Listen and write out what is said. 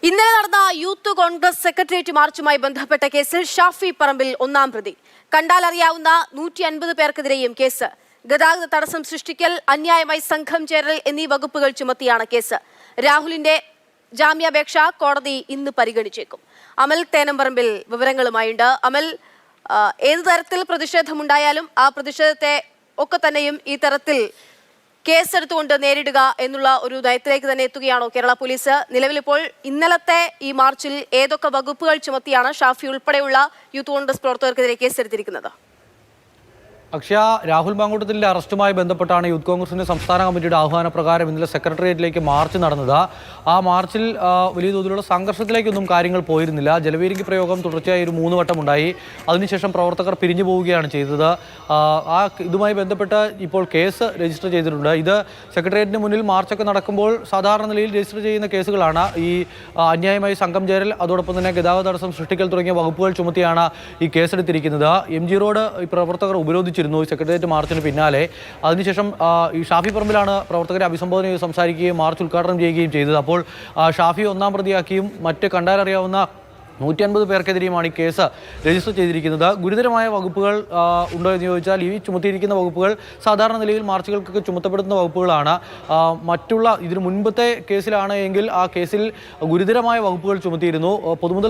ഇന്നലെ നടന്ന youth Congress secretariat മാർച്ചുമായി ബന്ധപ്പെട്ട കേസിൽ ഷാഫി പറമ്പിൽ ഒന്നാം പ്രതി. കണ്ടാലറിയാവുന്ന 150 പേർക്കെതിരെയും കേസ്. ഗതാഗത തടസ്സം സൃഷ്ടിക്കൽ, അന്യായമായി സംഘം ചേരൽ എന്നീ വകുപ്പുകൾ ചുമത്തിയാണ് കേസ്. രാഹുലിന്റെ ജാമ്യാപേക്ഷ കോടതി ഇന്ന് പരിഗണിച്ചേക്കും. അമൽ തേനമ്പറമ്പിൽ വിവരങ്ങളുമായുണ്ട്. അമൽ, ഏതു തരത്തിൽ പ്രതിഷേധമുണ്ടായാലും ആ പ്രതിഷേധത്തെ ഒക്കെ തന്നെയും ഈ തരത്തിൽ കേസെടുത്തുകൊണ്ട് നേരിടുക എന്നുള്ള ഒരു നയത്തിലേക്ക് തന്നെ എത്തുകയാണോ കേരള പോലീസ്? നിലവിലിപ്പോൾ ഇന്നലത്തെ ഈ മാർച്ചിൽ ഏതൊക്കെ വകുപ്പുകൾ ചുമത്തിയാണ് ഷാഫി ഉൾപ്പെടെയുള്ള യൂത്ത് കോൺഗ്രസ് പ്രവർത്തകർക്കെതിരെ കേസെടുത്തിരിക്കുന്നത്? അക്ഷയ, രാഹുൽ മാങ്കൂട്ടത്തിൻ്റെ അറസ്റ്റുമായി ബന്ധപ്പെട്ടാണ് യൂത്ത് കോൺഗ്രസിൻ്റെ സംസ്ഥാന കമ്മിറ്റിയുടെ ആഹ്വാനപ്രകാരം ഇന്നലെ സെക്രട്ടേറിയറ്റിലേക്ക് മാർച്ച് നടന്നത്. ആ മാർച്ചിൽ വലിയ തോതിലുള്ള സംഘർഷത്തിലേക്കൊന്നും കാര്യങ്ങൾ പോയിരുന്നില്ല. ജലപീരങ്കി പ്രയോഗം തുടർച്ചയായി ഒരു 3 വട്ടം ഉണ്ടായി. അതിനുശേഷം പ്രവർത്തകർ പിരിഞ്ഞു പോവുകയാണ് ചെയ്തത്. ഇതുമായി ബന്ധപ്പെട്ട് ഇപ്പോൾ കേസ് രജിസ്റ്റർ ചെയ്തിട്ടുണ്ട്. ഇത് സെക്രട്ടേറിയറ്റിന് മുന്നിൽ മാർച്ചൊക്കെ നടക്കുമ്പോൾ സാധാരണ നിലയിൽ രജിസ്റ്റർ ചെയ്യുന്ന കേസുകളാണ്. ഈ അന്യായമായി സംഘം ചേരൽ, അതോടൊപ്പം തന്നെ ഗതാഗത തടസ്സം സൃഷ്ടിക്കൽ തുടങ്ങിയ വകുപ്പുകൾ ചുമത്തിയാണ് ഈ കേസെടുത്തിരിക്കുന്നത്. MG റോഡ് ഈ പ്രവർത്തകർ ഉപരോധിച്ചിരുന്നു സെക്രട്ടേറിയറ്റ് മാർച്ചിന് പിന്നാലെ. അതിനുശേഷം ഈ ഷാഫി പറമ്പിലാണ് പ്രവർത്തകരെ അഭിസംബോധന ചെയ്ത് സംസാരിക്കുകയും മാർച്ച് ഉദ്ഘാടനം ചെയ്യുകയും ചെയ്തത്. അപ്പോൾ ഷാഫി ഒന്നാം പ്രതിയാക്കിയും മറ്റ് കണ്ടാലറിയാവുന്ന 150 പേർക്കെതിരെയുമാണ് ഈ കേസ് രജിസ്റ്റർ ചെയ്തിരിക്കുന്നത്. ഗുരുതരമായ വകുപ്പുകൾ ഉണ്ടോ എന്ന് ചോദിച്ചാൽ ഈ ചുമത്തിയിരിക്കുന്ന വകുപ്പുകൾ സാധാരണ നിലയിൽ മാർച്ചുകൾക്കൊക്കെ ചുമത്തപ്പെടുന്ന വകുപ്പുകളാണ്. ഇതിനു മുൻപത്തെ കേസിലാണ് എങ്കിൽ ആ കേസിൽ ഗുരുതരമായ വകുപ്പുകൾ ചുമത്തിയിരുന്നു. പൊതുമുതൽ